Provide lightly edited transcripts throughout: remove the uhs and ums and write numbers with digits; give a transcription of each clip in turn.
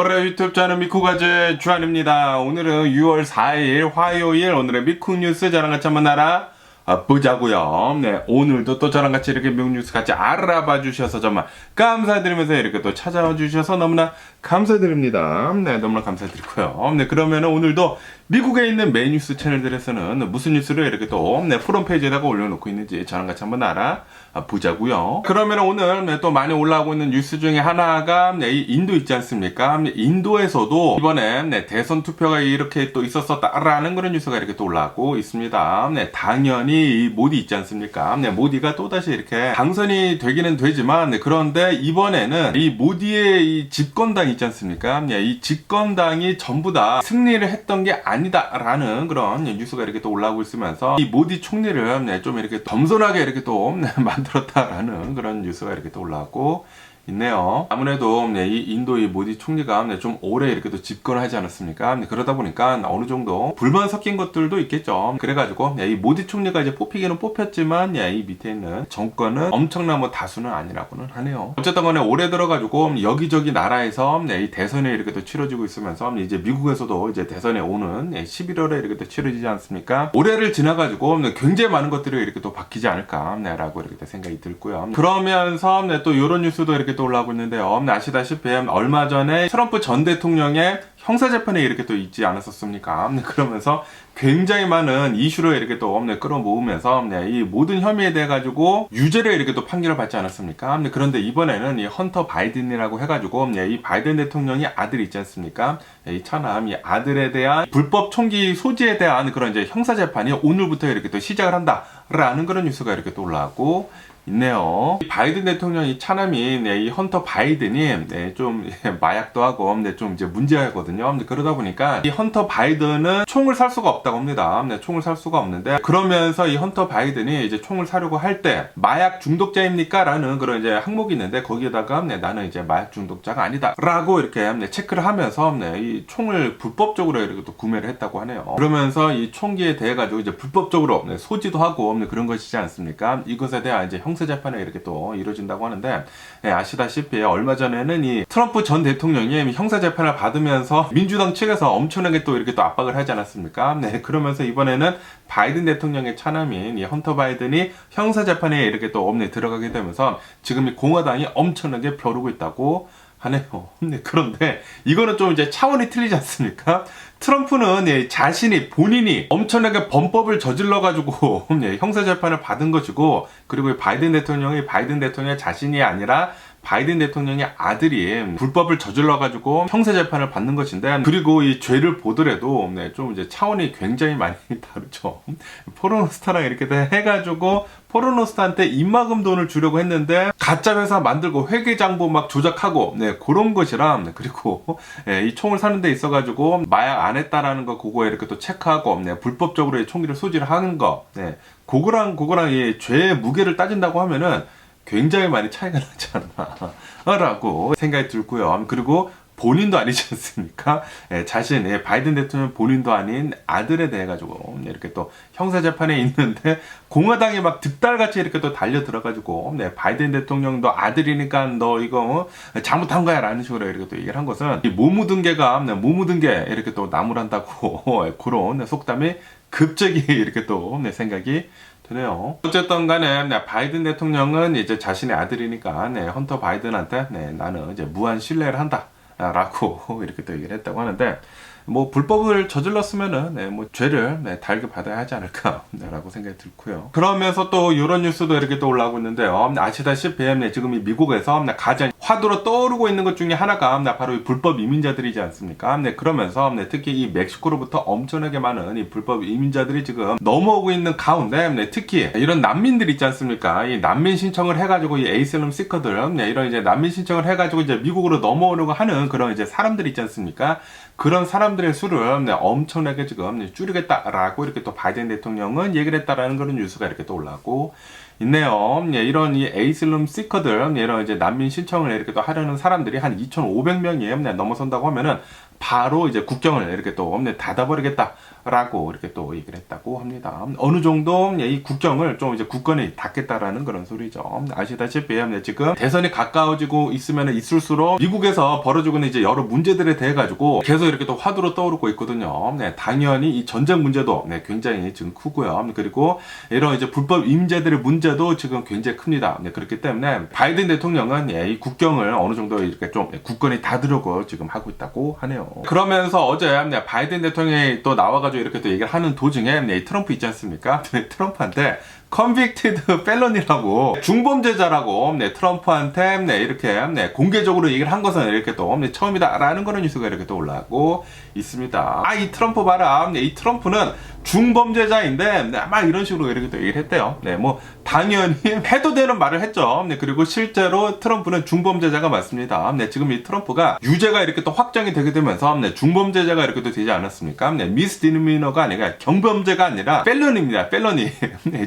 월요일 유튜브 채널 미쿠가제 주한입니다. 오늘은 6월 4일 화요일 오늘의 미쿠 뉴스 저랑 같이 한번 알아보자고요. 네, 오늘도 또 저랑 같이 이렇게 미국 뉴스 같이 알아봐 주셔서 정말 감사드리면서 이렇게 또 찾아와 주셔서 너무나 감사드립니다. 네, 너무나 감사드리고요. 네, 그러면은 오늘도 미국에 있는 메인 뉴스 채널들에서는 무슨 뉴스를 이렇게 또 프론페이지에다가 올려놓고 있는지 저랑 같이 한번 알아보자고요. 그러면 오늘 또 많이 올라오고 있는 뉴스 중에 하나가 이 인도 있지 않습니까? 인도에서도 이번에 대선 투표가 이렇게 또 있었었다라는 그런 뉴스가 이렇게 또 올라오고 있습니다. 네, 당연히 이 모디 있지 않습니까? 네, 모디가 또다시 이렇게 당선이 되기는 되지만 그런데 이번에는 이 모디의 이 집권당 있지 않습니까? 네, 이 집권당이 전부 다 승리를 했던 게 아니다라는 그런 뉴스가 이렇게 또 올라오고 있으면서 이 모디 총리를 좀 이렇게 겸손하게 이렇게 또 만들었다라는 그런 뉴스가 이렇게 또 올라오고 있네요. 아무래도 이 인도의 모디 총리가 좀 오래 이렇게 또 집권을 하지 않았습니까? 그러다 보니까 어느 정도 불만 섞인 것들도 있겠죠. 그래가지고 이 모디 총리가 이제 뽑히기는 뽑혔지만 이 밑에 있는 정권은 엄청난 다수는 아니라고는 하네요. 어쨌든 간에 올해 들어가지고 여기저기 나라에서 이 대선이 이렇게 또 치러지고 있으면서 이제 미국에서도 이제 대선에 오는 11월에 이렇게 또 치러지지 않습니까? 올해를 지나가지고 굉장히 많은 것들이 이렇게 또 바뀌지 않을까라고 이렇게 또 생각이 들고요. 그러면서 또 이런 뉴스도 이렇게 또 올라오고 있는데요. 아시다시피 얼마 전에 트럼프 전 대통령의 형사재판에 이렇게 또 있지 않았었습니까? 그러면서 굉장히 많은 이슈를 이렇게 또 끌어모으면서 이 모든 혐의에 대해 가지고 유죄를 이렇게 또 판결을 받지 않았습니까? 그런데 이번에는 이 헌터 바이든이라고 해가지고 이 바이든 대통령이 아들이 있지 않습니까? 이 차남 이 아들에 대한 불법 총기 소지에 대한 그런 이제 형사재판이 오늘부터 이렇게 또 시작을 한다라는 그런 뉴스가 이렇게 또 올라왔고 있네요. 바이든 대통령이 차남인 이 헌터 바이든이 좀 마약도 하고 좀 이제 문제거든요. 그러다 보니까 이 헌터 바이든은 총을 살 수가 없다고 합니다. 총을 살 수가 없는데 그러면서 이 헌터 바이든이 이제 총을 사려고 할 때 마약 중독자입니까? 라는 그런 이제 항목이 있는데 거기에다가 나는 이제 마약 중독자가 아니다 라고 이렇게 체크를 하면서 이 총을 불법적으로 이렇게 또 구매를 했다고 하네요. 그러면서 이 총기에 대해 가지고 이제 불법적으로 소지도 하고 그런 것이지 않습니까? 이것에 대한 이제 형사재판이 이렇게 또 이루어진다고 하는데 아시다시피 얼마 전에는 이 트럼프 전 대통령이 형사재판을 받으면서 민주당 측에서 엄청나게 또 이렇게 또 압박을 하지 않았습니까? 그러면서 이번에는 바이든 대통령의 차남인 이 헌터 바이든이 형사재판에 이렇게 또 들어가게 되면서 지금 이 공화당이 엄청나게 벼르고 있다고 하네요. 그런데 이거는 좀 이제 차원이 틀리지 않습니까? 트럼프는 자신이 본인이 엄청나게 범법을 저질러가지고 형사재판을 받은 것이고 그리고 바이든 대통령의 자신이 아니라 바이든 대통령의 아들이 불법을 저질러가지고 형사재판을 받는 것인데 그리고 이 죄를 보더라도 좀 이제 차원이 굉장히 많이 다르죠. 포르노스타랑 이렇게 해가지고 포르노스타한테 입막음 돈을 주려고 했는데 가짜 회사 만들고 회계장부 막 조작하고 그런 것이라 그리고 이 총을 사는 데 있어가지고 마약 안 했다라는 거 그거에 이렇게 또 체크하고 불법적으로 이 총기를 소지를 하는 거 그거랑 이 죄의 무게를 따진다고 하면은 굉장히 많이 차이가 나지 않나 라고 생각이 들고요. 그리고 본인도 아니지 않습니까? 자신 바이든 대통령 본인도 아닌 아들에 대해 가지고 이렇게 또 형사재판에 있는데 공화당이 막 득달같이 이렇게 또 달려 들어가지고 바이든 대통령도 아들이니까 너 이거 잘못한 거야 라는 식으로 이렇게 또 얘기를 한 것은 이 못 묻은 개가 못 묻은 게 이렇게 또 나무란다고 그런 속담이 급작이 이렇게 또 생각이 드네요. 어쨌든 간에 바이든 대통령은 이제 자신의 아들이니까 헌터 바이든한테 나는 이제 무한 신뢰를 한다 라고 이렇게 또 얘기를 했다고 하는데 불법을 저질렀으면은 죄를 달게 받아야 하지 않을까 라고 생각이 들고요. 그러면서 또 이런 뉴스도 이렇게 또 올라오고 있는데요. 아시다시피 지금 이 미국에서 가장 화두로 떠오르고 있는 것 중에 하나가 바로 이 불법 이민자들이지 않습니까? 그러면서 특히 이 멕시코로부터 엄청나게 많은 이 불법 이민자들이 지금 넘어오고 있는 가운데 특히 이런 난민들 있지 않습니까? 이 난민 신청을 해가지고 이 에이슬럼 시커들 이런 이제 난민 신청을 해가지고 이제 미국으로 넘어오려고 하는 그런 이제 사람들 있지 않습니까? 그런 사람들의 수를 엄청나게 지금 줄이겠다라고 이렇게 또 바이든 대통령은 얘기를 했다라는 그런 뉴스가 이렇게 또 올라오고 있네요. 이런 이 에이슬럼 시커들, 이런 이제 난민 신청을 이렇게 또 하려는 사람들이 한 2,500명이 넘어선다고 하면은 바로 이제 국경을 이렇게 또 닫아버리겠다라고 이렇게 또 얘기를 했다고 합니다. 어느 정도 이 국경을 좀 이제 굳건히 닫겠다라는 그런 소리죠. 아시다시피 지금 대선이 가까워지고 있으면 있을수록 미국에서 벌어지고 있는 이제 여러 문제들에 대해 가지고 계속 이렇게 또 화두로 떠오르고 있거든요. 당연히 이 전쟁 문제도 굉장히 지금 크고요. 그리고 이런 이제 불법 임대들의 문제도 지금 굉장히 큽니다. 그렇기 때문에 바이든 대통령은 이 국경을 어느 정도 이렇게 좀 굳건히 닫으려고 지금 하고 있다고 하네요. 그러면서 어제 바이든 대통령이 또 나와가지고 이렇게 또 얘기를 하는 도중에 이 트럼프 있지 않습니까? 트럼프한테 컨빅티드 펠런이라고 중범죄자라고 트럼프한테 이렇게 공개적으로 얘기를 한 것은 이렇게 또 처음이다라는 그런 뉴스가 이렇게 또 올라오고 있습니다. 이 트럼프 봐라. 이 트럼프는 중범죄자인데 막 이런 식으로 이렇게 또 얘기를 했대요. 뭐 당연히 해도 되는 말을 했죠. 그리고 실제로 트럼프는 중범죄자가 맞습니다. 지금 이 트럼프가 유죄가 이렇게 또 확정이 되게 되면서 중범죄자가 이렇게 또 되지 않았습니까? 미스디미너가 아니라 경범죄가 아니라 펠런입니다. 펠런이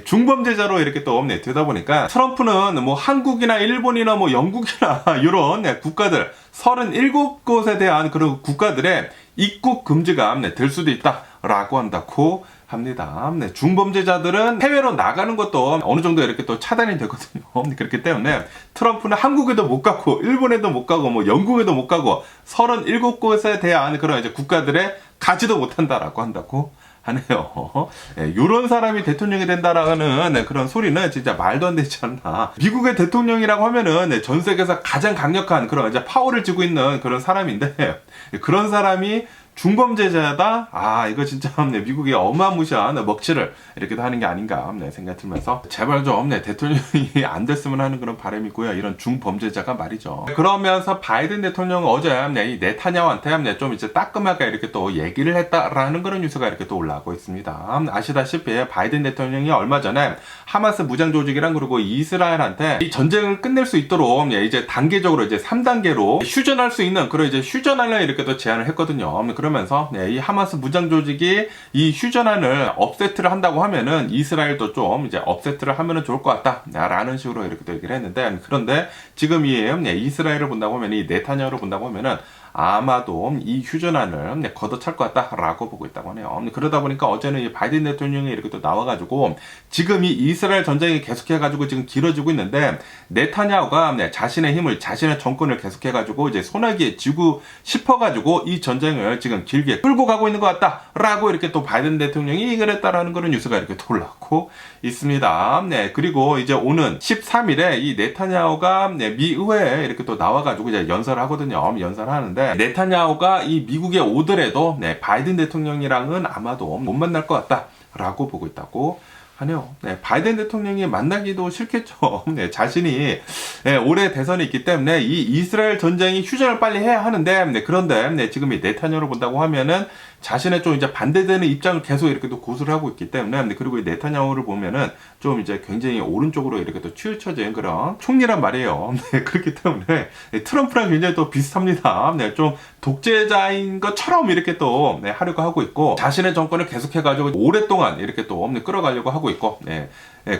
중범죄자로 이렇게 또 되다 보니까 트럼프는 뭐 한국이나 일본이나 뭐 영국이나 이런 국가들 37곳에 대한 그런 국가들의 입국 금지가 될 수도 있다라고 한다고 합니다. 중범죄자들은 해외로 나가는 것도 어느 정도 이렇게 또 차단이 되거든요. 그렇기 때문에 트럼프는 한국에도 못 가고 일본에도 못 가고 뭐 영국에도 못 가고 37곳에 대한 그런 이제 국가들에 가지도 못한다라고 한다고 하네요. 요런 사람이 대통령이 된다라는 그런 소리는 진짜 말도 안 되지 않나. 미국의 대통령이라고 하면은 전 세계에서 가장 강력한 그런 이제 파워를 쥐고 있는 그런 사람인데 그런 사람이 중범죄자다? 이거 진짜 미국이 어마무시한 먹칠을 이렇게 하는 게 아닌가 생각 들면서 제발 좀 대통령이 안 됐으면 하는 그런 바람이고요. 이런 중범죄자가 말이죠. 그러면서 바이든 대통령은 어제 이 네타냐후한테 좀 이제 따끔하게 이렇게 또 얘기를 했다라는 그런 뉴스가 이렇게 또 올라오고 있습니다. 아시다시피 바이든 대통령이 얼마 전에 하마스 무장 조직이랑 그리고 이스라엘한테 이 전쟁을 끝낼 수 있도록 이제 단계적으로 이제 3단계로 휴전할 수 있는 그런 이제 휴전안을 이렇게 또 제안을 했거든요. 그러면서 이 하마스 무장 조직이 이 휴전안을 업세트를 한다고 하면은 이스라엘도 좀 이제 업세트를 하면은 좋을 것 같다라는 식으로 이렇게 또 얘기를 했는데 그런데 지금 이 이스라엘을 본다고 하면 이 네타냐후를 본다고 하면은 아마도 이 휴전안을 걷어찰 것 같다라고 보고 있다고 하네요. 그러다 보니까 어제는 이 바이든 대통령이 이렇게 또 나와가지고 지금 이 이스라엘 전쟁이 계속해가지고 지금 길어지고 있는데 네타냐후가 자신의 힘을 자신의 정권을 계속해가지고 이제 소나기에 쥐고 싶어가지고 이 전쟁을 지금 길게 끌고 가고 있는 것 같다라고 이렇게 또 바이든 대통령이 얘기를 했다라는 그런 뉴스가 이렇게 또 올라오고 있습니다. 그리고 이제 오는 13일에 이 네타냐후가 미 의회에 이렇게 또 나와가지고 이제 연설을 하거든요. 연설을 하는데 네타냐후가 이 미국에 오더라도 바이든 대통령이랑은 아마도 못 만날 것 같다라고 보고 있다고 하네요. 바이든 대통령이 만나기도 싫겠죠. 자신이 올해 대선이 있기 때문에 이 이스라엘 전쟁이 휴전을 빨리 해야 하는데 그런데 지금 이 네타냐후를 본다고 하면은 자신의 좀 이제 반대되는 입장을 계속 이렇게 또 고수를 하고 있기 때문에 그리고 이 네타냐후를 보면은 좀 이제 굉장히 오른쪽으로 이렇게 또 치우쳐진 그런 총리란 말이에요. 그렇기 때문에 트럼프랑 굉장히 또 비슷합니다. 좀 독재자인 것처럼 이렇게 또 하려고 하고 있고 자신의 정권을 계속해가지고 오랫동안 이렇게 또 끌어가려고 하고 있고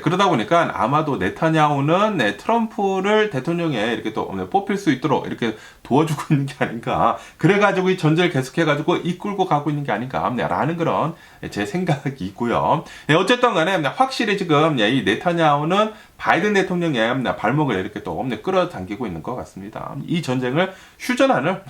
그러다 보니까 아마도 네타냐후는 트럼프를 대통령에 이렇게 또 뽑힐 수 있도록 이렇게 도와주고 있는 게 아닌가. 그래가지고 이 전쟁을 계속해가지고 이끌고 가고 있는 게 아닌가. 라는 그런 제 생각이 있고요. 어쨌든 간에 확실히 지금 이 네타냐후는 바이든 대통령의 발목을 이렇게 또 끌어당기고 있는 것 같습니다. 이 전쟁을 휴전안을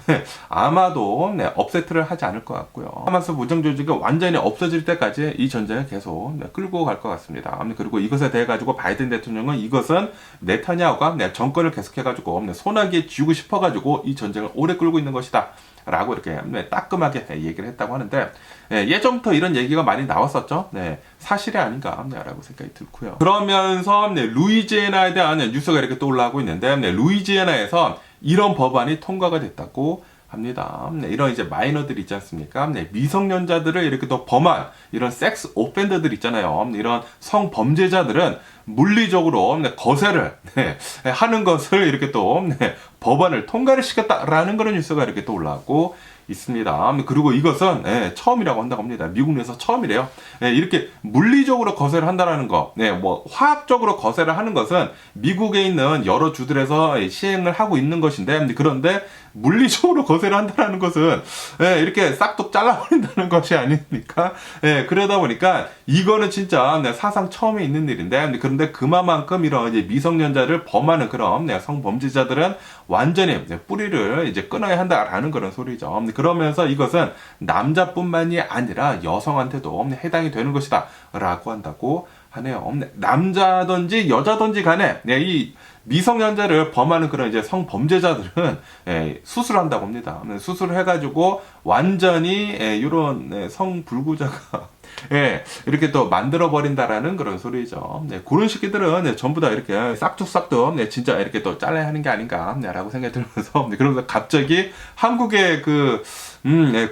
아마도 업세트를 하지 않을 것 같고요. 하마스 무장 조직이 완전히 없어질 때까지 이 전쟁을 계속 끌고 갈 것 같습니다. 그리고 이것에 대해 가지고 바이든 대통령은 이것은 네타냐후가 정권을 계속해가지고 소나기에 쥐고 싶어가지고 이 전쟁을 오래 끌고 있는 것이다. 라고 이렇게 따끔하게 얘기를 했다고 하는데 예전부터 이런 얘기가 많이 나왔었죠. 사실이 아닌가 라고 생각이 들고요. 그러면서 루이지애나에 대한 뉴스가 이렇게 또 올라오고 있는데 루이지애나에서 이런 법안이 통과가 됐다고 합니다. 이런 이제 마이너들 있지 않습니까? 미성년자들을 이렇게 또 범한 이런 섹스 오펜더들 있잖아요. 이런 성범죄자들은 물리적으로 거세를 하는 것을 이렇게 또 법안을 통과를 시켰다라는 그런 뉴스가 이렇게 또 올라오고 있습니다. 그리고 이것은 처음이라고 한다고 합니다. 미국 내에서 처음이래요. 이렇게 물리적으로 거세를 한다는 거, 뭐 화학적으로 거세를 하는 것은 미국에 있는 여러 주들에서 시행을 하고 있는 것인데, 그런데 물리적으로 거세를 한다는 것은 이렇게 싹둑 잘라버린다는 것이 아닙니까? 그러다 보니까 이거는 진짜 사상 처음에 있는 일인데, 그런데 그만큼 이런 이제 미성년자를 범하는 그런 성범죄자들은 완전히 뿌리를 이제 끊어야 한다라는 그런 소리죠. 그러면서 이것은 남자뿐만이 아니라 여성한테도 해당이 되는 것이다 라고 한다고 하네요. 남자든지 여자든지 간에 이 미성년자를 범하는 그런 이제 성범죄자들은 수술한다고 합니다. 수술을 해가지고 완전히 이런 성불구자가 이렇게 또 만들어버린다라는 그런 소리죠. 그런 새끼들은 전부 다 이렇게 싹둑싹둑 진짜 이렇게 또 잘라야 하는 게 아닌가 라고 생각이 들면서 그러면서 갑자기 한국의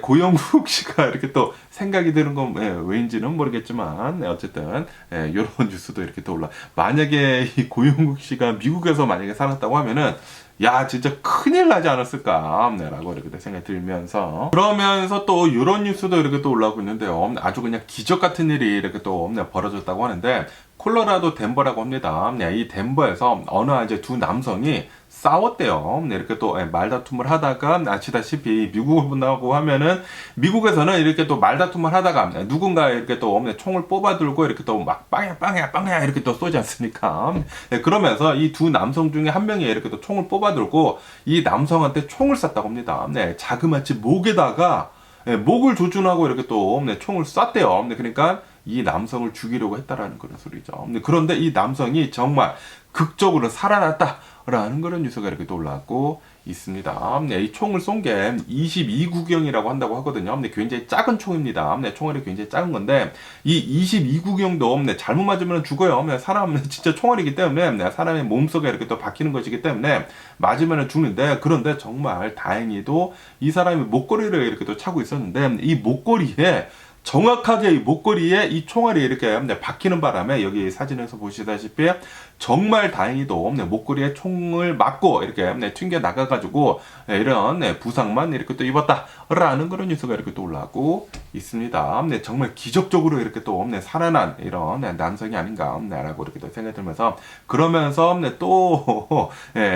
고영국 씨가 이렇게 또 생각이 드는 건 왜인지는 모르겠지만 어쨌든 이런 뉴스도 이렇게 또 올라. 만약에 이 고영국 씨가 미국에서 만약에 살았다고 하면은 야 진짜 큰일 나지 않았을까 라고 이렇게 생각이 들면서 그러면서 또 이런 뉴스도 이렇게 또 올라오고 있는데요. 아주 그냥 기적 같은 일이 이렇게 또 벌어졌다고 하는데 콜로라도 덴버라고 합니다. 이 덴버에서 어느 이제 두 남성이 싸웠대요. 이렇게 또 말다툼을 하다가 아시다시피 미국을 본다고 하면은 미국에서는 이렇게 또 말다툼을 하다가 누군가 이렇게 또 총을 뽑아들고 이렇게 또 막 빵야 이렇게 또 쏘지 않습니까? 그러면서 이 두 남성 중에 한 명이 이렇게 또 총을 뽑아들고 이 남성한테 총을 쐈다고 합니다. 자그마치 목에다가 목을 조준하고 이렇게 또 총을 쐈대요. 그러니까 이 남성을 죽이려고 했다라는 그런 소리죠. 그런데 이 남성이 정말 극적으로 살아났다라는 그런 뉴스가 이렇게 또 올라왔고 있습니다. 이 총을 쏜 게 22구경이라고 한다고 하거든요. 굉장히 작은 총입니다. 총알이 굉장히 작은 건데 이 22구경도 잘못 맞으면 죽어요. 사람 진짜 총알이기 때문에 사람의 몸속에 이렇게 또 박히는 것이기 때문에 맞으면 죽는데 그런데 정말 다행히도 이 사람이 목걸이를 이렇게 또 차고 있었는데 이 목걸이에 정확하게 이 목걸이에 이 총알이 이렇게 박히는 바람에 여기 사진에서 보시다시피 정말 다행히도 목걸이에 총을 맞고 이렇게 튕겨 나가가지고 이런 부상만 이렇게 또 입었다라는 그런 뉴스가 이렇게 또 올라오고 있습니다. 정말 기적적으로 이렇게 또 살아난 이런 남성이 아닌가라고 이렇게 또 생각이 들면서 그러면서 또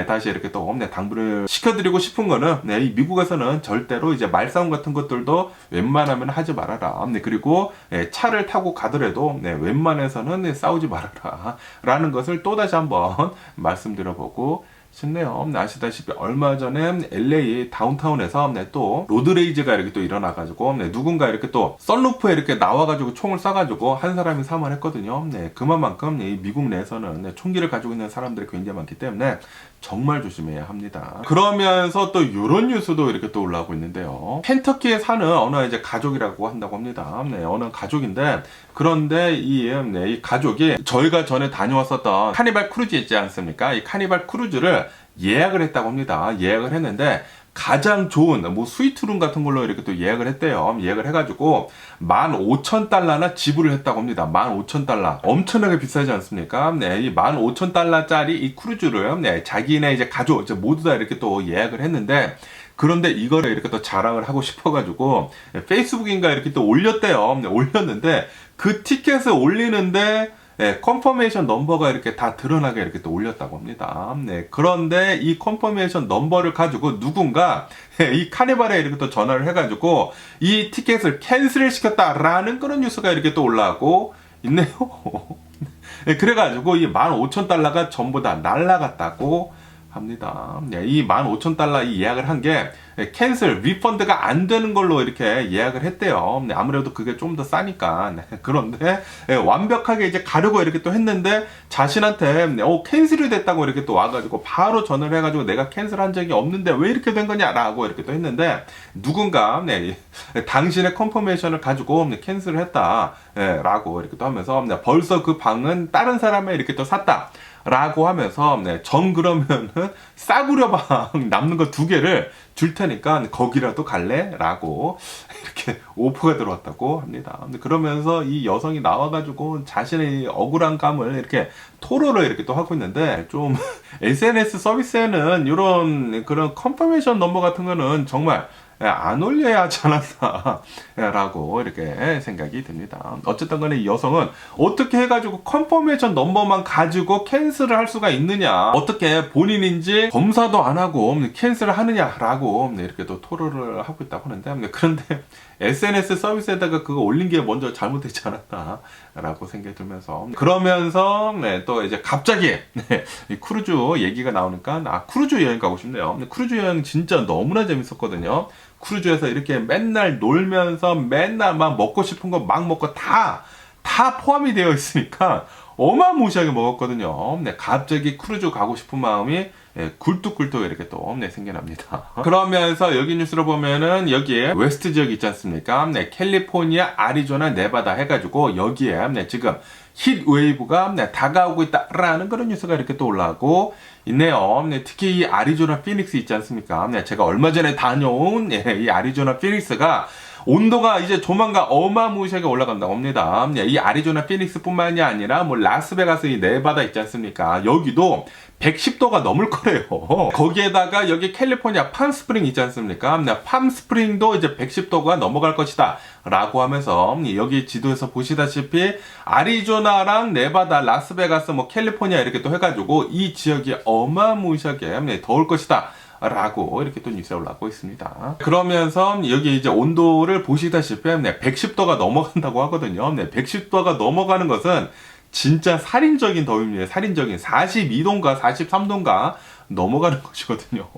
다시 이렇게 또 당부를 시켜드리고 싶은 거는 이 미국에서는 절대로 이제 말싸움 같은 것들도 웬만하면 하지 말아라. 그리고 차를 타고 가더라도 웬만해서는 싸우지 말아라 라는 것을 또다시 한번 말씀드려보고 싶네요. 아시다시피 얼마 전에 LA 다운타운에서 또 로드레이즈가 이렇게 또 일어나가지고 누군가 이렇게 또 썬루프에 이렇게 나와가지고 총을 쏴가지고 한 사람이 사망했거든요. 그만큼 이 미국 내에서는 총기를 가지고 있는 사람들이 굉장히 많기 때문에 정말 조심해야 합니다. 그러면서 또 이런 뉴스도 이렇게 또 올라오고 있는데요. 켄터키에 사는 어느 이제 가족이라고 한다고 합니다. 어느 가족인데 그런데 이 가족이 저희가 전에 다녀왔었던 카니발 크루즈 있지 않습니까? 이 카니발 크루즈를 예약을 했다고 합니다. 예약을 했는데 가장 좋은 스위트룸 같은 걸로 이렇게 또 예약을 했대요. 예약을 해가지고 15,000달러나 지불을 했다고 합니다. 15,000달러. 엄청나게 비싸지 않습니까? 이 15,000달러짜리 이 크루즈를 자기네 이제 가족 이제 모두 다 이렇게 또 예약을 했는데 그런데 이거를 이렇게 또 자랑을 하고 싶어가지고 페이스북인가 이렇게 또 올렸대요. 올렸는데 그 티켓을 올리는데 컨퍼메이션 넘버가 이렇게 다 드러나게 이렇게 또 올렸다고 합니다. 그런데 이 컨퍼메이션 넘버를 가지고 누군가 이 카니발에 이렇게 또 전화를 해가지고 이 티켓을 캔슬 시켰다라는 그런 뉴스가 이렇게 또 올라오고 있네요. 그래가지고 이 15,000달러가 전부 다 날라갔다고 합니다. 이 15,000달러 이 예약을 한 게 캔슬, 리펀드가 안 되는 걸로 이렇게 예약을 했대요. 아무래도 그게 좀 더 싸니까. 그런데 완벽하게 이제 가려고 이렇게 또 했는데 자신한테 캔슬이 됐다고 이렇게 또 와가지고 바로 전화를 해가지고 내가 캔슬한 적이 없는데 왜 이렇게 된 거냐라고 이렇게 또 했는데 누군가 당신의 컨퍼메이션을 가지고 캔슬을 했다라고 이렇게 또 하면서 벌써 그 방은 다른 사람이 이렇게 또 샀다. 라고 하면서 전 그러면은 싸구려 방 남는 거 2개를 줄 테니까 거기라도 갈래? 라고 이렇게 오퍼가 들어왔다고 합니다. 그러면서 이 여성이 나와가지고 자신의 억울한 감을 이렇게 토로를 이렇게 또 하고 있는데 좀 SNS 서비스에는 이런 그런 컨퍼메이션 넘버 같은 거는 정말 안 올려야 하지 않았나 라고 이렇게 생각이 듭니다. 어쨌든 간에 이 여성은 어떻게 해가지고 컨퍼메이션 넘버만 가지고 캔슬을 할 수가 있느냐, 어떻게 본인인지 검사도 안 하고 캔슬을 하느냐라고 이렇게 또 토로를 하고 있다고 하는데, 그런데 SNS 서비스에다가 그거 올린 게 먼저 잘못되지 않았나 라고 생각이 들면서, 그러면서 또 이제 갑자기 이 크루즈 얘기가 나오니까 크루즈 여행 가고 싶네요. 크루즈 여행 진짜 너무나 재밌었거든요. 크루즈에서 이렇게 맨날 놀면서 맨날 막 먹고 싶은 거 막 먹고 다 포함이 되어 있으니까 어마무시하게 먹었거든요. 갑자기 크루즈 가고 싶은 마음이 굴뚝굴뚝 이렇게 또 생겨납니다. 그러면서 여기 뉴스로 보면은 여기에 웨스트 지역 있지 않습니까? 캘리포니아, 아리조나, 네바다 해가지고 여기에 지금 힛 웨이브가 다가오고 있다라는 그런 뉴스가 이렇게 또 올라오고 있네요. 특히 이 아리조나 피닉스 있지 않습니까? 제가 얼마 전에 다녀온 이 아리조나 피닉스가 온도가 이제 조만간 어마무시하게 올라간다고 합니다. 이 아리조나 피닉스뿐만이 아니라 뭐 라스베가스 이 네바다 있지 않습니까? 여기도 110도가 넘을 거래요. 거기에다가 여기 캘리포니아 팜스프링 있지 않습니까? 팜스프링도 이제 110도가 넘어갈 것이다 라고 하면서, 여기 지도에서 보시다시피 아리조나랑 네바다, 라스베가스, 뭐 캘리포니아 이렇게 또 해가지고 이 지역이 어마무시하게 더울 것이다 라고 이렇게 또 뉴스에 올라오고 있습니다. 그러면서 여기 이제 온도를 보시다시피 110도가 넘어간다고 하거든요. 110도가 넘어가는 것은 진짜 살인적인 더위입니다. 살인적인 42도인가 43도인가 넘어가는 것이거든요.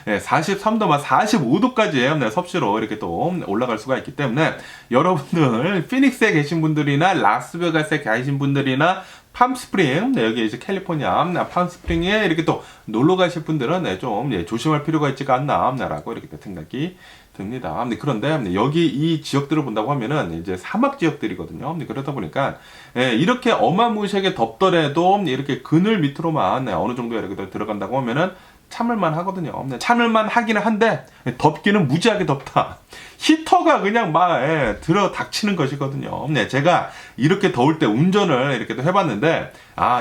43도만 45도까지 섭씨로 이렇게 또 올라갈 수가 있기 때문에, 여러분들 피닉스에 계신 분들이나 라스베가스에 계신 분들이나 팜스프링, 여기 이제 캘리포니아 팜스프링에 이렇게 또 놀러 가실 분들은 좀 조심할 필요가 있지가 않나라고 이렇게 생각이 듭니다. 그런데 여기 이 지역들을 본다고 하면은 이제 사막 지역들이거든요. 그러다 보니까 이렇게 어마무시하게 덥더라도 이렇게 그늘 밑으로만 어느 정도 이렇게 들어간다고 하면은 참을만 하거든요. 참을만 하기는 한데 덥기는 무지하게 덥다. 히터가 그냥 막 들어 닥치는 것이거든요. 제가 이렇게 더울 때 운전을 이렇게 또 해봤는데,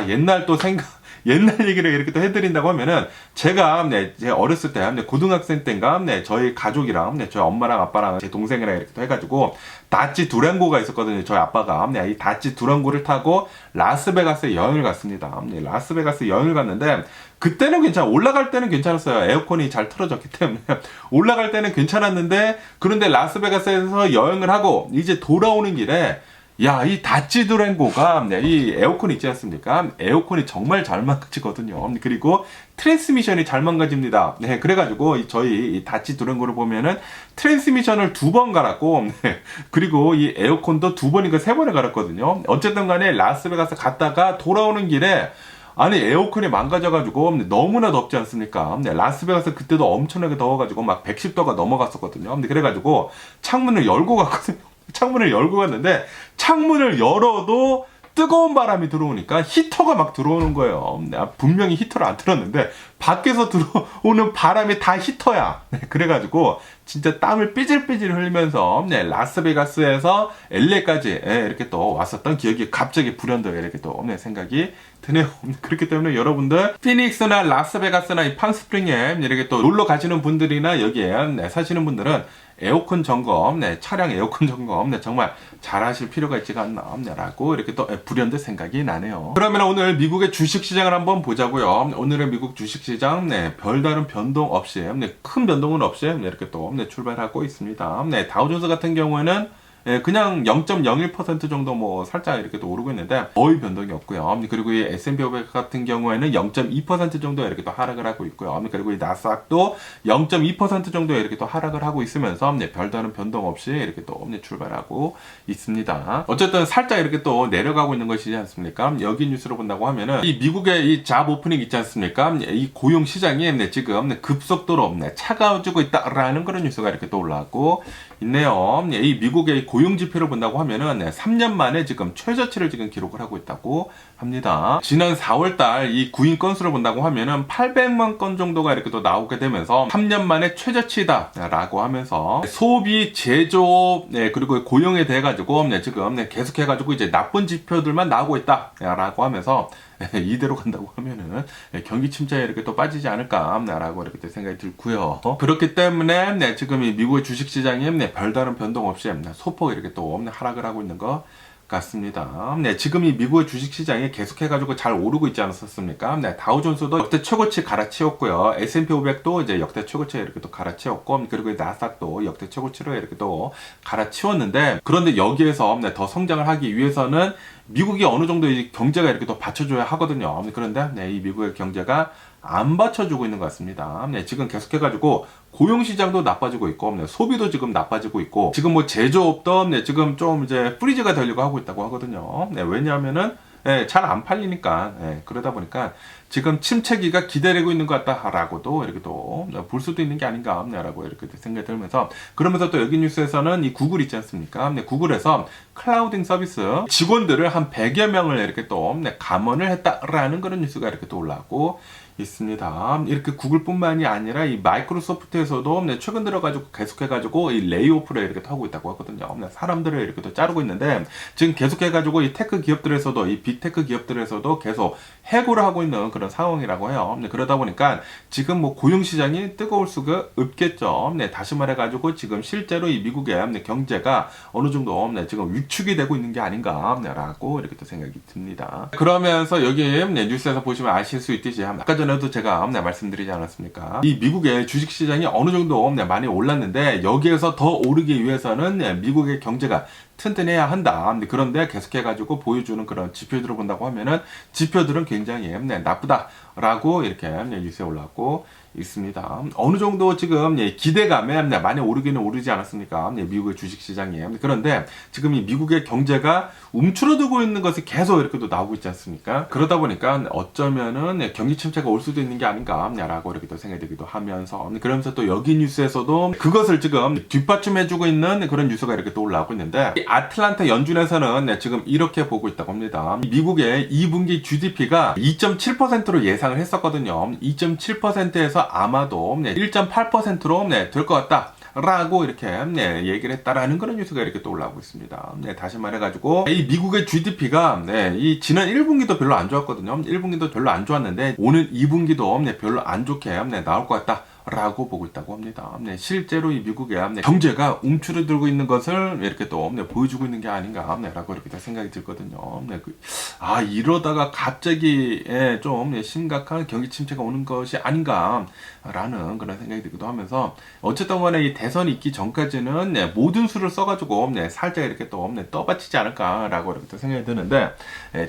옛날 또 옛날 얘기를 이렇게 또 해드린다고 하면은, 제가 제 어렸을 때 고등학생 때인가 저희 가족이랑 저희 엄마랑 아빠랑 제 동생이랑 이렇게 또 해가지고 다치 두랑고가 있었거든요. 저희 아빠가 이 다치 두랑고를 타고 라스베가스에 여행을 갔습니다. 라스베가스 여행을 갔는데 그때는 올라갈 때는 괜찮았어요. 에어컨이 잘 틀어졌기 때문에 올라갈 때는 괜찮았는데, 그런데 라스베가스에서 여행을 하고 이제 돌아오는 길에 이 다치 두랑고가 이 에어컨 있지 않습니까? 에어컨이 정말 잘 망가지거든요. 그리고 트랜스미션이 잘 망가집니다. 그래가지고 저희 이 다치 두랑고를 보면은 트랜스미션을 2번 갈았고, 그리고 이 에어컨도 2번인가 3번을 갈았거든요. 어쨌든 간에 라스베가스 갔다가 돌아오는 길에 아니 에어컨이 망가져가지고 너무나 덥지 않습니까? 라스베가스 그때도 엄청나게 더워가지고 막 110도가 넘어갔었거든요. 그래가지고 창문을 열고 갔거든요. 창문을 열고 갔는데 창문을 열어도 뜨거운 바람이 들어오니까 히터가 막 들어오는 거예요. 분명히 히터를 안 틀었는데 밖에서 들어오는 바람이 다 히터야. 그래가지고 진짜 땀을 삐질삐질 흘리면서 라스베가스에서 LA까지 이렇게 또 왔었던 기억이 갑자기 불현듯 이렇게 또 생각이 드네요. 그렇기 때문에 여러분들 피닉스나 라스베가스나 이 팜스프링에 이렇게 또 놀러 가시는 분들이나 여기에 사시는 분들은 에어컨 점검, 차량 에어컨 점검 정말 잘 하실 필요가 있지가 않나라고 이렇게 또 불현듯 생각이 나네요. 그러면 오늘 미국의 주식시장을 한번 보자고요. 오늘의 미국 주식시장 별다른 변동 없이, 큰 변동은 없이 이렇게 또 출발하고 있습니다. 다우존스 같은 경우에는 그냥 0.01% 정도 뭐 살짝 이렇게 또 오르고 있는데 거의 변동이 없고요. 그리고 이 S&P 500 같은 경우에는 0.2% 정도 이렇게 또 하락을 하고 있고요. 그리고 이 나스닥도 0.2% 정도 이렇게 또 하락을 하고 있으면서 별다른 변동 없이 이렇게 또 출발하고 있습니다. 어쨌든 살짝 이렇게 또 내려가고 있는 것이지 않습니까? 여기 뉴스로 본다고 하면은 이 미국의 이 잡 오프닝 있지 않습니까? 이 고용 시장이 지금 급속도로 차가워지고 있다라는 그런 뉴스가 이렇게 또 올라왔고 있네요. 이 미국의 고용 지표를 본다고 하면은 3년 만에 지금 최저치를 지금 기록을 하고 있다고 합니다. 지난 4월달 이 구인 건수를 본다고 하면은 800만 건 정도가 이렇게 또 나오게 되면서 3년 만에 최저치다라고 하면서 소비, 제조업, 그리고 고용에 대해 가지고 지금 계속해 가지고 이제 나쁜 지표들만 나오고 있다라고 하면서 이대로 간다고 하면은 경기 침체에 이렇게 또 빠지지 않을까라고 이렇게 또 생각이 들고요. 그렇기 때문에 지금 이 미국의 주식시장이 별다른 변동 없이 소폭 이렇게 또 하락을 하고 있는 것 같습니다. 지금 이 미국의 주식시장이 계속해가지고 잘 오르고 있지 않았습니까? 다우존스도 역대 최고치 갈아치웠고요. S&P 500도 이제 역대 최고치에 이렇게 또 갈아치웠고, 그리고 나스닥도 역대 최고치로 이렇게 또 갈아치웠는데, 그런데 여기에서 더 성장을 하기 위해서는 미국이 어느 정도 이 경제가 이렇게 또 받쳐줘야 하거든요. 그런데 이 미국의 경제가 안 받쳐주고 있는 것 같습니다. 지금 계속해가지고 고용시장도 나빠지고 있고, 소비도 지금 나빠지고 있고, 지금 뭐 제조업도 지금 좀 이제 프리즈가 되려고 하고 있다고 하거든요. 왜냐하면은 잘 안 팔리니까. 그러다 보니까 지금 침체기가 기다리고 있는 것 같다라고도 이렇게 또 볼 수도 있는 게 아닌가라고 이렇게 생각이 들면서, 그러면서 또 여기 뉴스에서는 이 구글 있지 않습니까? 구글에서 클라우딩 서비스 직원들을 한 100여 명을 이렇게 또 감원을 했다라는 그런 뉴스가 이렇게 또 올라오고 있습니다. 이렇게 구글뿐만이 아니라 이 마이크로소프트에서도 최근 들어가지고 계속해가지고 이 레이오프를 이렇게 하고 있다고 하거든요. 사람들을 이렇게 또 자르고 있는데, 지금 계속해가지고 이 테크 기업들에서도, 이 빅테크 기업들에서도 계속 해고를 하고 있는 그런 상황이라고 해요. 그러다 보니까 지금 뭐 고용시장이 뜨거울 수가 없겠죠. 다시 말해가지고 지금 실제로 이 미국의 경제가 어느 정도 지금 위축이 되고 있는 게 아닌가라고 이렇게 또 생각이 듭니다. 그러면서 여기 뉴스에서 보시면 아실 수 있듯이 아까 전에도 제가 말씀드리지 않았습니까? 이 미국의 주식시장이 어느 정도 많이 올랐는데, 여기에서 더 오르기 위해서는 미국의 경제가 튼튼해야 한다. 그런데 계속해가지고 보여주는 그런 지표들을 본다고 하면은 지표들은 굉장히 나쁘다라고 이렇게 뉴스에 올라왔고 있습니다. 어느 정도 지금 기대감에 많이 오르기는 오르지 않았습니까? 미국의 주식시장이. 그런데 지금 이 미국의 경제가 움츠러들고 있는 것이 계속 이렇게 또 나오고 있지 않습니까? 그러다 보니까 어쩌면은 경기 침체가 올 수도 있는 게 아닌가라고 이렇게 또 생각이 들기도 하면서, 그러면서 또 여기 뉴스에서도 그것을 지금 뒷받침해주고 있는 그런 뉴스가 이렇게 또 올라오고 있는데, 이 아틀란타 연준에서는 지금 이렇게 보고 있다고 합니다. 미국의 2분기 GDP가 2.7%로 예상을 했었거든요. 2.7%에서 아마도 1.8%로 될 것 같다 라고 이렇게 얘기를 했다라는 그런 뉴스가 이렇게 또 올라오고 있습니다. 다시 말해가지고 이 미국의 GDP가 이 지난 1분기도 별로 안 좋았거든요. 1분기도 별로 안 좋았는데 오늘 2분기도 별로 안 좋게 나올 것 같다 라고 보고 있다고 합니다. 실제로 이 미국의 경제가 움츠러들고 있는 것을 이렇게 또 보여주고 있는 게 아닌가라고 이렇게 생각이 들거든요. 이러다가 갑자기 좀 심각한 경기 침체가 오는 것이 아닌가라는 그런 생각이 들기도 하면서, 어쨌든 간에 이 대선이 있기 전까지는 모든 수를 써가지고 살짝 이렇게 또 떠받치지 않을까라고 이렇게 또 생각이 드는데,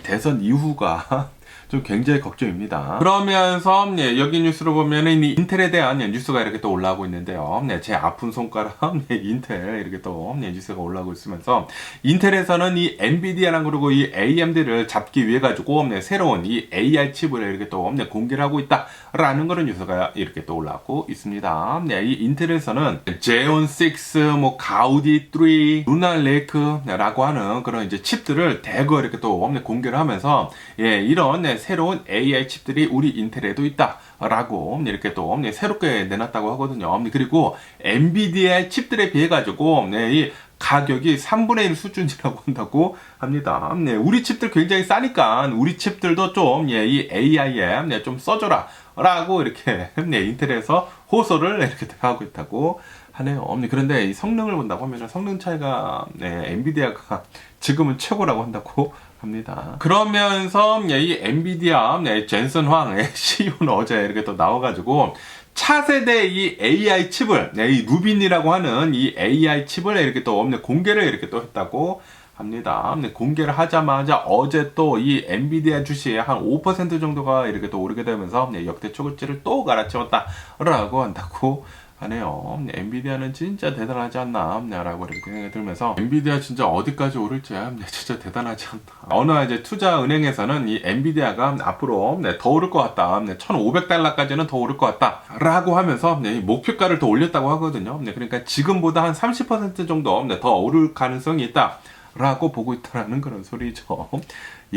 대선 이후가 좀 굉장히 걱정입니다. 그러면서 여기 뉴스를 보면은 이 인텔에 대한 뉴스가 이렇게 또 올라오고 있는데요. 제 아픈 손가락 인텔 이렇게 또 뉴스가 올라오고 있으면서, 인텔에서는 이 엔비디아랑 그리고 이 AMD를 잡기 위해 가지고 새로운 이 AI 칩을 이렇게 또 공개를 하고 있다라는 그런 뉴스가 이렇게 또 올라오고 있습니다. 이 인텔에서는 제온 6, 뭐 가우디 3, 루나 레이크라고 하는 그런 이제 칩들을 대거 이렇게 또 공개를 하면서, 이런 새로운 AI 칩들이 우리 인텔에도 있다라고 이렇게 또 새롭게 내놨다고 하거든요. 그리고 엔비디아 칩들에 비해 가지고 이 가격이 3분의 1 수준이라고 한다고 합니다. 우리 칩들 굉장히 싸니까 우리 칩들도 좀 이 AI에 좀 써줘라 라고 이렇게 인텔에서 호소를 이렇게 하고 있다고 하네요. 그런데 이 성능을 본다고 하면 성능 차이가 엔비디아가 지금은 최고라고 한다고 합니다. 그러면서 이 엔비디아 젠슨 황 CEO는 어제 이렇게 또 나와가지고 차세대 이 AI 칩을, 이 루빈이라고 하는 이 AI 칩을 이렇게 또 공개를 이렇게 또 했다고 합니다. 공개를 하자마자 어제 또 이 엔비디아 주식의 한 5% 정도가 이렇게 또 오르게 되면서 역대 최고치를 또 갈아치웠다라고 한다고 하네요. 엔비디아는 진짜 대단하지 않나 라고 이렇게 생각이 들면서, 엔비디아 진짜 어디까지 오를지 진짜 대단하지 않나. 어느 이제 투자 은행에서는 이 엔비디아가 앞으로 더 오를 것 같다, 1,500달러까지는 더 오를 것 같다 라고 하면서 목표가를 더 올렸다고 하거든요. 그러니까 지금보다 한 30% 정도 더 오를 가능성이 있다 라고 보고 있다라는 그런 소리죠.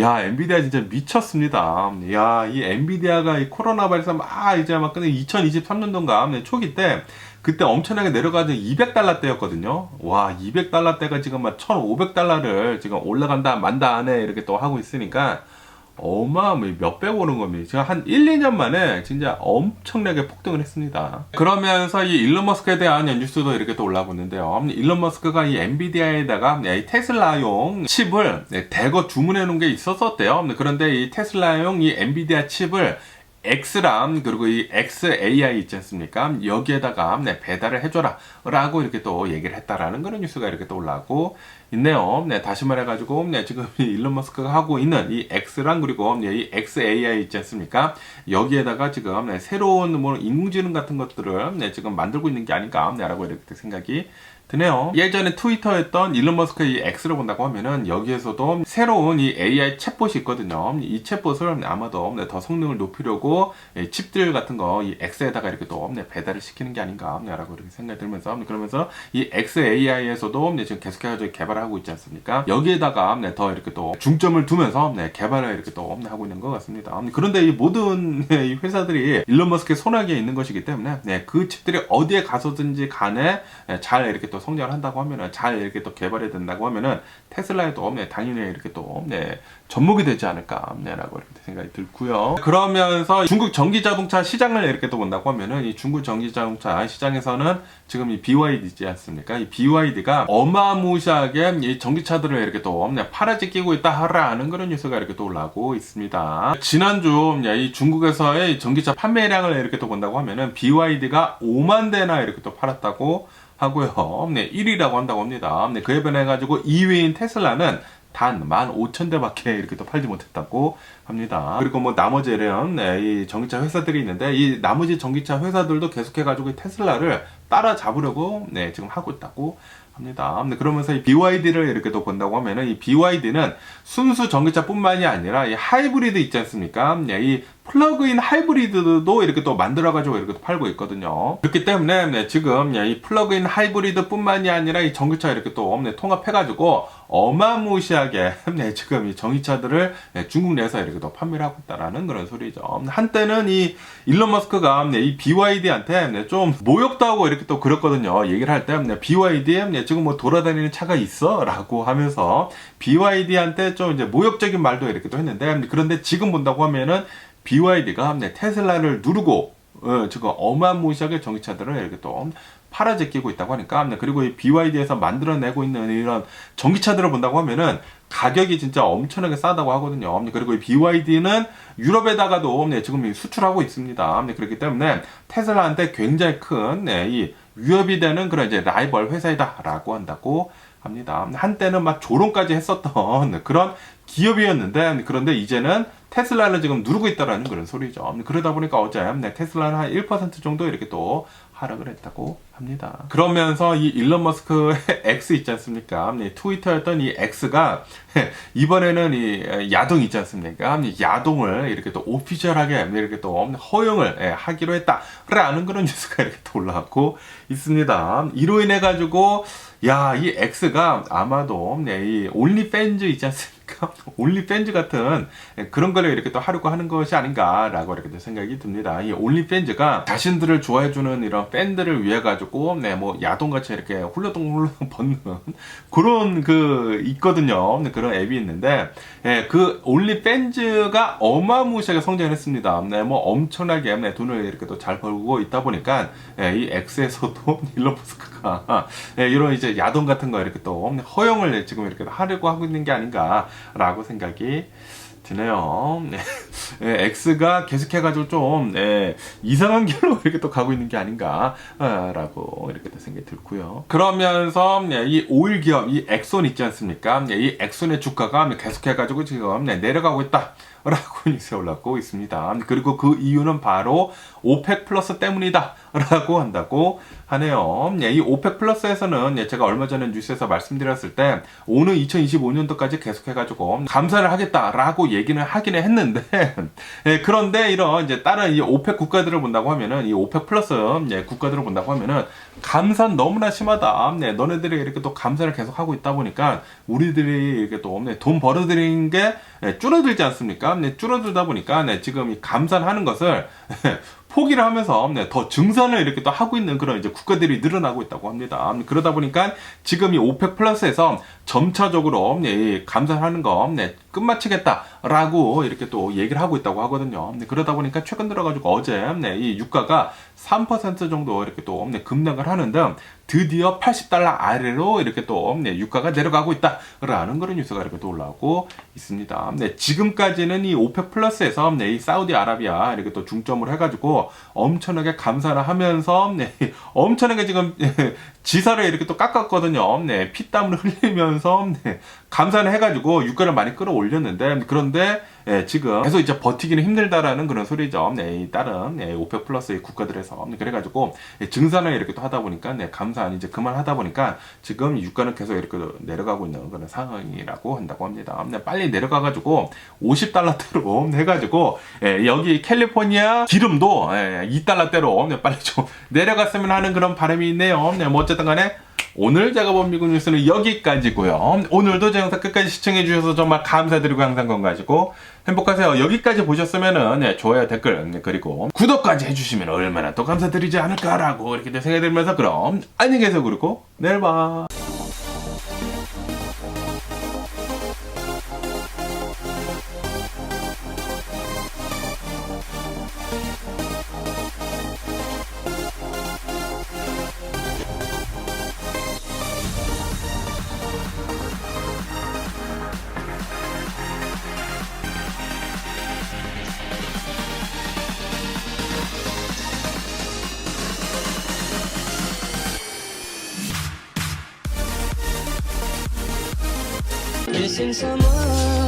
야, 엔비디아 진짜 미쳤습니다. 야, 이 엔비디아가 이 코로나 발생 이제 막 2023년도인가 초기 때 그때 엄청나게 내려가던 200달러대였거든요. 와, 200달러대가 지금 막 1,500달러를 지금 올라간다 만다 안에 이렇게 또 하고 있으니까, 어마어마히 몇백 오른 겁니다. 제가 한 1, 2년 만에 진짜 엄청나게 폭등을 했습니다. 그러면서 이 일론 머스크에 대한 뉴스도 이렇게 또 올라오고 있는데요. 일론 머스크가 이 엔비디아에다가 이 테슬라용 칩을 대거 주문해 놓은 게 있었대요. 그런데 이 테슬라용 이 엔비디아 칩을 X람 그리고 이 XAI 있지 않습니까? 여기에다가 배달을 해줘라 라고 이렇게 또 얘기를 했다라는 그런 뉴스가 이렇게 또 올라오고 있네요. 다시 말해가지고 지금 이 일론 머스크가 하고 있는 이 X랑 그리고 이 XAI 있지 않습니까? 여기에다가 지금 새로운 뭐 인공지능 같은 것들을 지금 만들고 있는 게 아닌가 라고 이렇게 생각이 드네요. 예전에 트위터였던 일론 머스크의 이 X를 본다고 하면은 여기에서도 새로운 이 AI 챗봇이 있거든요. 이 챗봇을 아마도 더 성능을 높이려고 칩들 같은 거 이 X에다가 이렇게 또 배달을 시키는 게 아닌가라고 이렇게 생각이 들면서 그러면서 이 XAI에서도 지금 계속해서 개발을 하고 있지 않습니까? 여기에다가 더 이렇게 또 중점을 두면서 개발을 이렇게 또 하고 있는 것 같습니다. 그런데 이 모든 이 회사들이 일론 머스크의 손아귀에 있는 것이기 때문에 그 칩들이 어디에 가서든지 간에 잘 이렇게 또 성장을 한다고 하면은 잘 이렇게 또 개발이 된다고 하면은 테슬라에도 당연히 이렇게 또 접목이 되지 않을까라고 이렇게 생각이 들고요. 그러면서 중국 전기 자동차 시장을 이렇게 또 본다고 하면은 이 중국 전기 자동차 시장에서는 지금 이 BYD 있지 않습니까? 이 BYD가 어마무시하게 이 전기차들을 이렇게 또 팔아지 끼고 있다라는 그런 뉴스가 이렇게 또 올라오고 있습니다. 지난주 이 중국에서의 전기차 판매량을 이렇게 또 본다고 하면은 BYD가 5만 대나 이렇게 또 팔았다고 하고요. 1위라고 한다고 합니다. 그에 반해가지고 2위인 테슬라는 단 15,000대밖에 이렇게 또 팔지 못했다고 합니다. 그리고 뭐 나머지 이런 이 전기차 회사들이 있는데 이 나머지 전기차 회사들도 계속해가지고 테슬라를 따라잡으려고 지금 하고 있다고 합니다. 그러면서 이 BYD를 이렇게 또 본다고 하면은 이 BYD는 순수 전기차뿐만이 아니라 이 하이브리드 있지 않습니까? 이 플러그인 하이브리드도 이렇게 또 만들어가지고 이렇게 또 팔고 있거든요. 그렇기 때문에 지금 이 플러그인 하이브리드뿐만이 아니라 이 전기차 이렇게 또 통합해가지고 어마무시하게 지금 이 전기차들을 중국 내에서 이렇게 또 판매를 하고 있다라는 그런 소리죠. 한때는 이 일론 머스크가 이 BYD한테 좀 모욕도 하고 이렇게 또 그랬거든요. 얘기를 할 때 BYD 지금 뭐 돌아다니는 차가 있어? 라고 하면서 BYD한테 좀 이제 모욕적인 말도 이렇게 또 했는데 그런데 지금 본다고 하면은 BYD가 테슬라를 누르고 지금 어마무시하게 전기차들을 이렇게 또 팔아제끼고 있다고 하니까 그리고 이 BYD에서 만들어내고 있는 이런 전기차들을 본다고 하면은 가격이 진짜 엄청나게 싸다고 하거든요. 그리고 이 BYD는 유럽에다가도 지금 수출하고 있습니다. 그렇기 때문에 테슬라한테 굉장히 큰 이 위협이 되는 그런 이제 라이벌 회사이다라고 한다고 합니다. 한때는 막 조롱까지 했었던 그런 기업이었는데 그런데 이제는 테슬라를 지금 누르고 있다라는 그런 소리죠. 그러다 보니까 어제 테슬라는 한 1% 정도 이렇게 또 하락을 했다고 합니다. 그러면서 이 일론 머스크의 X 있지 않습니까? 트위터였던 이 X가 이번에는 이 야동 있지 않습니까? 야동을 이렇게 또 오피셜하게 이렇게 또 허용을 하기로 했다라는 그런 뉴스가 이렇게 또 올라왔고 있습니다. 이로 인해 가지고 야, 이 X가 아마도 이 온리팬즈 있지 않습니까? 온리팬즈 같은 그런 걸 이렇게 또 하려고 하는 것이 아닌가라고 이렇게 생각이 듭니다. 이 온리팬즈가 자신들을 좋아해주는 이런 팬들을 위해 가지고 뭐 야동같이 이렇게 훌러덩훌러덩 벗는 그런 그 있거든요. 그런 앱이 있는데 그 온리팬즈가 어마무시하게 성장을 했습니다. 뭐 엄청나게 돈을 이렇게 또 잘 벌고 있다 보니까 이 X에서도 일론 머스크가 이런 이제 야동 같은 거 이렇게 또 허용을 지금 이렇게 하려고 하고 있는 게 아닌가라고 생각이 드네요. X가 계속해가지고 좀 이상한 길로 이렇게 또 가고 있는 게 아닌가라고 이렇게 또 생각이 들고요. 그러면서 이 오일 기업 이 엑손 있지 않습니까? 이 엑손의 주가가 계속해가지고 지금 내려가고 있다. 라고 뉴스에 올라오고 있습니다. 그리고 그 이유는 바로 오펙 플러스 때문이다 라고 한다고 하네요. 이 오펙 플러스에서는 제가 얼마 전에 뉴스에서 말씀드렸을 때 오는 2025년도까지 계속해가지고 감산을 하겠다라고 얘기는 하기는 했는데 그런데 이런 이제 다른 이 오펙 국가들을 본다고 하면은 이 오펙 플러스 국가들을 본다고 하면은 감산 너무나 심하다. 너네들이 이렇게 또 감산을 계속 하고 있다 보니까 우리들이 이렇게 또 돈 벌어들이는 게 줄어들지 않습니까? 줄어들다 보니까 지금 이 감산하는 것을 포기를 하면서 더 증산을 이렇게 또 하고 있는 그런 이제 국가들이 늘어나고 있다고 합니다. 그러다 보니까 지금 이 오펙 플러스에서 점차적으로 이 감산하는 거 끝마치겠다라고 이렇게 또 얘기를 하고 있다고 하거든요. 그러다 보니까 최근 들어가지고 어제 이 유가가 3% 정도 이렇게 또 급락을 하는 등 드디어 80달러 아래로 이렇게 또 유가가 내려가고 있다라는 그런 뉴스가 이렇게 또 올라오고 있습니다. 지금까지는 이 오펙 플러스에서 이 사우디아라비아 이렇게 또 중점으로 해가지고 엄청나게 감산을 하면서 엄청나게 지금 지사를 이렇게 또 깎았거든요. 피땀을 흘리면서 감산을 해가지고 유가를 많이 끌어올렸는데 그런데 지금 계속 이제 버티기는 힘들다라는 그런 소리죠. 이 다른 오펙 플러스의 국가들에서 그래가지고 증산을 이렇게 또 하다 보니까 감산 이제 그만하다 보니까 지금 유가는 계속 이렇게 내려가고 있는 그런 상황이라고 한다고 합니다. 빨리 내려가가지고 50달러대로 해가지고 여기 캘리포니아 기름도 2달러대로 빨리 좀 내려갔으면 하는 그런 바람이 있네요. 뭐 어쨌든 간에 오늘 제가 본 미국 뉴스는 여기까지고요. 오늘도 제 영상 끝까지 시청해 주셔서 정말 감사드리고 항상 건강하시고 행복하세요. 여기까지 보셨으면은 좋아요, 댓글 그리고 구독까지 해주시면 얼마나 또 감사드리지 않을까라고 이렇게 생각이 들면서 그럼 안녕히 계세요. 그리고 내일 봐. Missing someone